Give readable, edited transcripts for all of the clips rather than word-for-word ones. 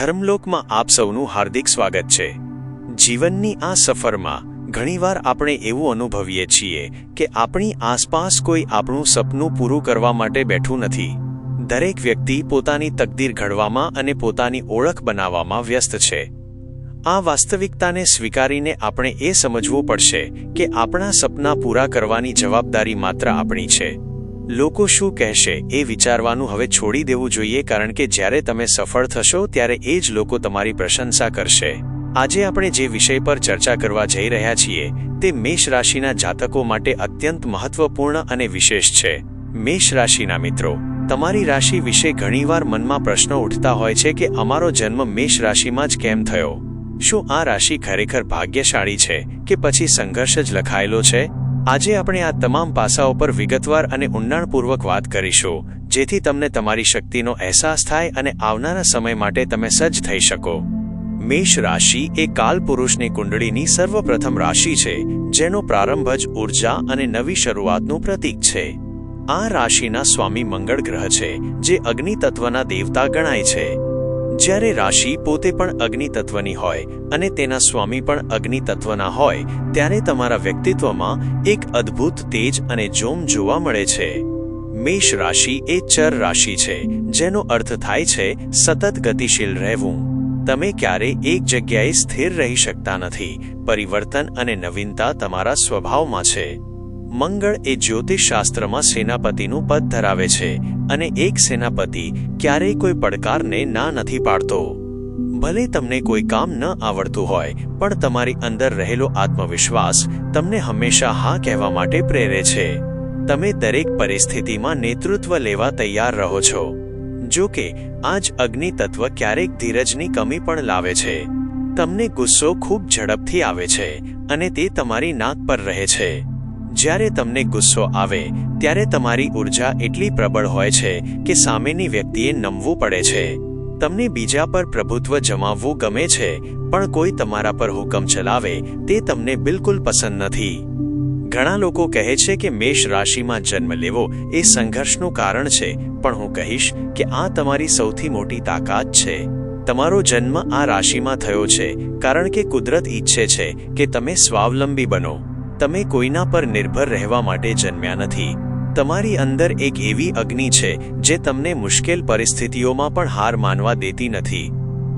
ધર્મલોકમાં આપ સૌનું હાર્દિક સ્વાગત છે। જીવનની આ સફરમાં ઘણીવાર આપણે એવું અનુભવીએ છીએ કે આપણી આસપાસ કોઈ આપણું સપનું પૂરું કરવા માટે બેઠું નથી। દરેક વ્યક્તિ પોતાની તકદીર ઘડવામાં અને પોતાની ઓળખ બનાવવામાં વ્યસ્ત છે। આ વાસ્તવિકતાને સ્વીકારીને આપણે એ સમજવું પડશે કે આપણા સપના પૂરા કરવાની જવાબદારી માત્ર આપણી છે। લોકો શું કહેશે એ વિચારવાનું હવે છોડી દેવું જોઈએ, કારણ કે જ્યારે તમે સફળ થશો ત્યારે એ જ લોકો તમારી પ્રશંસા કરશે। આજે આપણે જે વિષય પર ચર્ચા કરવા જઈ રહ્યા છીએ તે મેષ રાશિના જાતકો માટે અત્યંત મહત્વપૂર્ણ અને વિશેષ છે। મેષ રાશિના મિત્રો, તમારી રાશિ વિશે ઘણીવાર મનમાં પ્રશ્નો ઉઠતા હોય છે કે અમારો જન્મ મેષ રાશિમાં જ કેમ થયો? શું આ રાશિ ખરેખર ભાગ્યશાળી છે કે પછી સંઘર્ષ જ લખાયેલો છે? આજે આપણે આ તમામ પાસાઓ પર વિગતવાર અને ઊંડાણપૂર્વક વાત કરીશું, જેથી તમને તમારી શક્તિનો અહેસાસ થાય અને આવનારા સમય માટે તમે સજ્જ થઈ શકો। મેષ રાશિ એ કાલપુરુષની કુંડળીની સર્વપ્રથમ રાશિ છે, જેનો પ્રારંભ જ ઊર્જા અને નવી શરૂઆતનું પ્રતીક છે। આ રાશિના સ્વામી મંગળ ગ્રહ છે, જે અગ્નિ તત્વના દેવતા ગણાય છે। જ્યારે રાશિ પોતે પણ અગ્નિ તત્વની હોય અને તેના સ્વામી પણ અગ્નિ તત્વના હોય, ત્યારે તમારા વ્યક્તિત્વમાં એક અદ્ભુત તેજ અને જોમ જોવા મળે છે। મેષ રાશિ એ ચર રાશિ છે, જેનો અર્થ થાય છે સતત ગતિશીલ રહેવું। તમે ક્યારેય એક જગ્યાએ સ્થિર રહી શકતા નથી। પરિવર્તન અને નવીનતા તમારા સ્વભાવમાં છે। મંગળ એ જ્યોતિષશાસ્ત્રમાં સેનાપતિનું પદ ધરાવે છે, અને એક સેનાપતિ ક્યારેય કોઈ પડકારને ના નથી પાડતો। ભલે તમને કોઈ કામ ન આવડતું હોય, પણ તમારી અંદર રહેલો આત્મવિશ્વાસ તમને હંમેશા હા કહેવા માટે પ્રેરે છે। તમે દરેક પરિસ્થિતિમાં નેતૃત્વ લેવા તૈયાર રહો છો। જો કે આ જ અગ્નિ તત્વ ક્યારેક ધીરજની કમી પણ લાવે છે। તમને ગુસ્સો ખૂબ ઝડપથી આવે છે અને તે તમારી નાક પર રહે છે। જ્યારે તમને ગુસ્સો આવે ત્યારે તમારી ઊર્જા એટલી પ્રબળ હોય છે કે સામેની વ્યક્તિએ નમવું પડે છે। તમને બીજા પર પ્રભુત્વ જમાવવું ગમે છે, પણ કોઈ તમારા પર હુકમ ચલાવે તે તમને બિલકુલ પસંદ નથી। ઘણા લોકો કહે છે કે મેષ રાશિમાં જન્મ લેવો એ સંઘર્ષનું કારણ છે, પણ હું કહીશ કે આ તમારી સૌથી મોટી તાકાત છે। તમારો જન્મ આ રાશિમાં થયો છે કારણ કે કુદરત ઈચ્છે છે કે તમે સ્વાવલંબી બનો। તમે કોઈના પર નિર્ભર રહેવા માટે જન્મ્યા નથી। તમારી અંદર એક એવી અગ્નિ છે જે તમને મુશ્કેલ પરિસ્થિતિઓમાં પણ હાર માનવા દેતી નથી।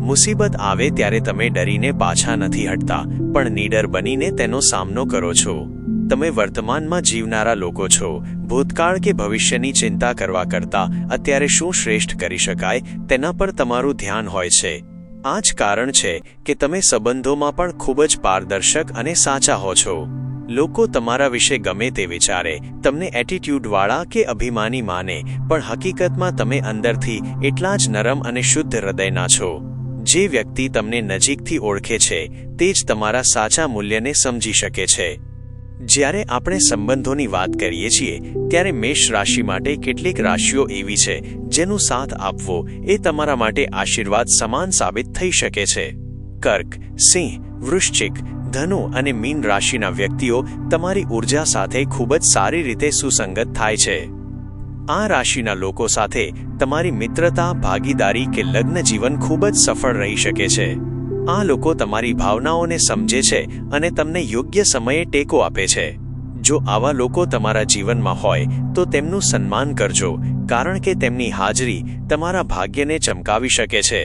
મુસીબત આવે ત્યારે તમે ડરીને પાછા નથી હટતા, પણ નીડર બનીને તેનો સામનો કરો છો। તમે વર્તમાનમાં જીવનારા લોકો છો। ભૂતકાળ કે ભવિષ્યની ચિંતા કરવા કરતાં અત્યારે શું શ્રેષ્ઠ કરી શકાય તેના પર તમારું ધ્યાન હોય છે। આ જ કારણ છે કે તમે સંબંધોમાં પણ ખૂબ જ પારદર્શક અને સાચા હો છો। લોકો તમારા વિશે ગમે તે વિચારે, તમને એટીટ્યૂડવાળા કે અભિમાની માને, પણ હકીકતમાં તમે અંદરથી એટલા જ નરમ અને શુદ્ધ હૃદયના છો। જે વ્યક્તિ તમને નજીકથી ઓળખે છે તે જ તમારા સાચા મૂલ્યને સમજી શકે છે। જ્યારે આપણે સંબંધોની વાત કરીએ છીએ ત્યારે મેષ રાશિ માટે કેટલીક રાશિઓ એવી છે જેનો સાથ આપવો એ તમારા માટે આશીર્વાદ સમાન સાબિત થઈ શકે છે। કર્ક, સિંહ, વૃશ્ચિક, ધનુ અને મીન રાશિના વ્યક્તિઓ તમારી ઊર્જા સાથે ખૂબ જ સારી રીતે સુસંગત થાય છે। આ રાશિના લોકો સાથે તમારી મિત્રતા, ભાગીદારી કે લગ્ન જીવન ખૂબ જ સફળ રહી શકે છે। આ લોકો તમારી ભાવનાઓને સમજે છે અને તમને યોગ્ય સમયે ટેકો આપે છે। જો આવા લોકો તમારા જીવનમાં હોય તો તેમનું સન્માન કરજો, કારણ કે તેમની હાજરી તમારા ભાગ્યને ચમકાવી શકે છે।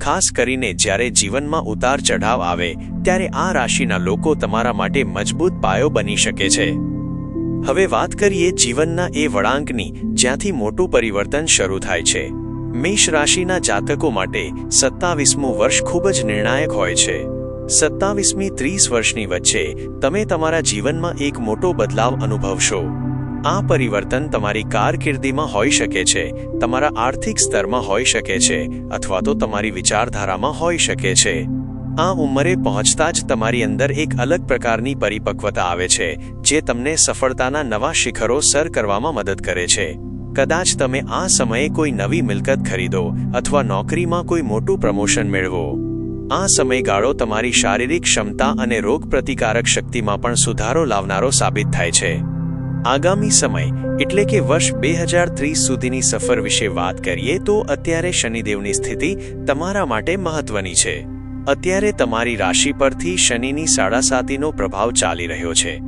ખાસ કરીને જ્યારે જીવનમાં ઉતાર ચઢાવ આવે ત્યારે આ રાશિના લોકો તમારા માટે મજબૂત પાયો બની શકે છે। હવે વાત કરીએ જીવનના એ વળાંકની જ્યાંથી મોટું પરિવર્તન શરૂ થાય છે। મેષ રાશિના જાતકો માટે 27મું વર્ષ ખૂબ જ નિર્ણાયક હોય છે। 27મી 30 વર્ષની વચ્ચે તમે તમારા જીવનમાં એક મોટો બદલાવ અનુભવશો। આ પરિવર્તન તમારી કારકિર્દીમાં હોઈ શકે છે, તમારા આર્થિક સ્તરમાં હોઈ શકે છે, અથવા તો તમારી વિચારધારામાં હોઈ શકે છે। આ ઉંમરે પહોંચતા જ તમારી અંદર એક અલગ પ્રકારની પરિપક્વતા આવે છે, જે તમને સફળતાના નવા શિખરો સર કરવામાં મદદ કરે છે। કદાચ તમે આ સમયે કોઈ નવી મિલકત ખરીદો અથવા નોકરીમાં કોઈ મોટું પ્રમોશન મેળવો। આ સમયગાળો તમારી શારીરિક ક્ષમતા અને રોગપ્રતિકારક શક્તિમાં પણ સુધારો લાવનારો સાબિત થાય છે। આગામી સમય એટલે કે વર્ષ 2030 સુધીની સફર વિશે વાત કરીએ તો અત્યારે શનિદેવની સ્થિતિ તમારા માટે મહત્વની છે. અત્યારે તમારી રાશિ પરથી શનિની 7.5નો પ્રભાવ ચાલી રહ્યો છે.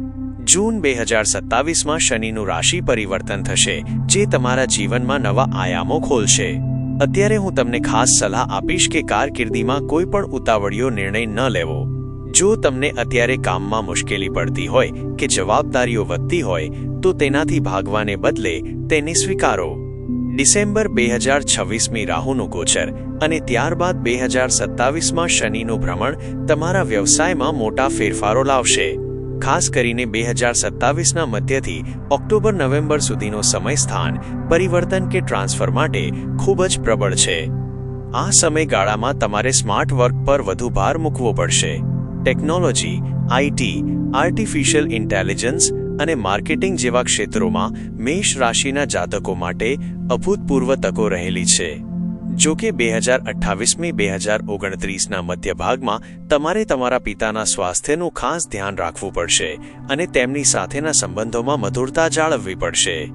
જૂન 2027માં શનિનું રાશિ પરિવર્તન થશે, જે તમારા જીવનમાં નવા આયામો ખોલશે. અત્યારે હું તમને ખાસ સલાહ આપીશ કે કારકિર્દીમાં કોઈ પણ ઉતાવળિયો નિર્ણય ન લેવો. જો તમને અત્યારે કામમાં મુશ્કેલી પડતી હોય કે જવાબદારીઓ વધતી હોય તો તેનાથી ભાગવાને બદલે તેને સ્વીકારો. ડિસેમ્બર 2026મી રાહુનું ગોચર અને ત્યારબાદ 2027માં શનિનું ભ્રમણ તમારા વ્યવસાયમાં મોટા ફેરફારો લાવશે. ખાસ કરીને 2027ના મધ્યથી ઓક્ટોબર-નવેમ્બર સુધીનો સમય સ્થાન પરિવર્તન કે ટ્રાન્સફર માટે ખૂબ જ પ્રબળ છે. આ સમયગાળામાં તમારે સ્માર્ટ વર્ક પર વધુ ભાર મૂકવો પડશે. ટેકનોલોજી, આઈટી, આર્ટિફિશિયલ ઇન્ટેલિજન્સ અને માર્કેટિંગ જેવા ક્ષેત્રોમાં મેષ રાશિના જાતકો માટે અભૂતપૂર્વ તકો રહેલી છે. જો કે 2028મી 2029ના મધ્યભાગમાં તમારે તમારા પિતાના સ્વાસ્થ્યનું ખાસ ધ્યાન રાખવું પડશે અને તેમની સાથેના સંબંધોમાં મધુરતા જાળવવી પડશે.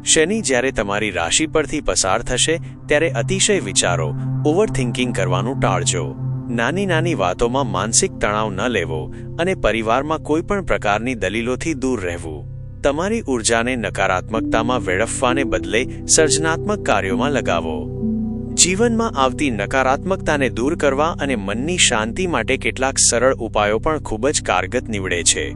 શનિ જ્યારે તમારી રાશિ પરથી પસાર થશે ત્યારે અતિશય વિચારો, ઓવરથિંકિંગ કરવાનું ટાળજો. નાની નાની વાતોમાં માનસિક તણાવ ન લેવો અને પરિવારમાં કોઈ પણ પ્રકારની દલીલોથી દૂર રહેવું. તમારી ઊર્જાને નકારાત્મકતામાં વેડફવાને બદલે સર્જનાત્મક કાર્યોમાં લગાવો. જીવનમાં આવતી નકારાત્મકતાને દૂર કરવા અને મનની શાંતિ માટે કેટલાક સરળ ઉપાયો પણ ખૂબ જ કારગત નીવડે છે.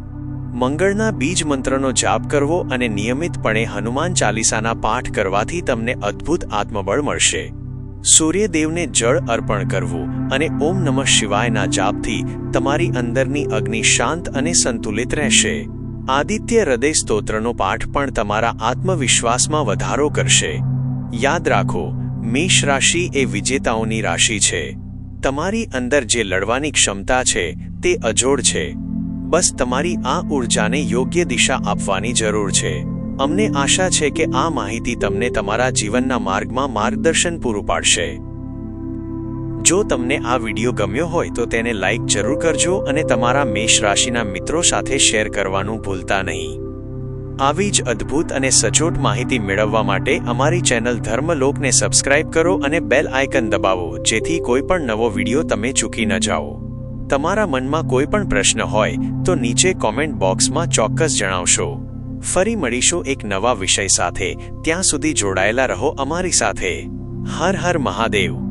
મંગળના બીજ મંત્રનો જાપ કરવો અને નિયમિતપણે હનુમાન ચાલીસાના પાઠ કરવાથી તમને અદ્ભુત આત્મબળ મળશે. સૂર્યદેવને જળ અર્પણ કરવું અને ઓમ નમઃ શિવાયના જાપથી તમારી અંદરની અગ્નિ શાંત અને સંતુલિત રહેશે. આદિત્ય હૃદય સ્તોત્રનો પાઠ પણ તમારા આત્મવિશ્વાસમાં વધારો કરશે. યાદ રાખો, મેષ રાશિ એ વિજેતાઓની રાશિ છે. તમારી અંદર જે લડવાની ક્ષમતા છે તે અજોડ છે. બસ તમારી આ ઊર્જાને યોગ્ય દિશા આપવાની જરૂર છે. અમને આશા છે કે આ માહિતી તમને તમારા જીવનના માર્ગમાં માર્ગદર્શન પૂરું પાડશે. જો તમને આ વિડીયો ગમ્યો હોય તો તેને લાઈક જરૂર કરજો અને તમારા મેષ રાશિના મિત્રો સાથે શેર કરવાનું ભૂલતા નહીં. આવી જ અદ્ભુત અને સચોટ માહિતી મેળવવા માટે અમારી ચેનલ ધર્મલોકને સબસ્ક્રાઇબ કરો અને બેલ આઇકન દબાવો, જેથી કોઈ પણ નવો વિડીયો તમે ચૂકી ન જાઓ. તમારા મનમાં કોઈ પણ પ્રશ્ન હોય તો નીચે કોમેન્ટ બોક્સમાં ચોક્કસ જણાવશો. ફરી મળીશું એક નવા વિષય સાથે. ત્યાં સુધી જોડાયેલા રહો અમારી સાથે. હર હર મહાદેવ.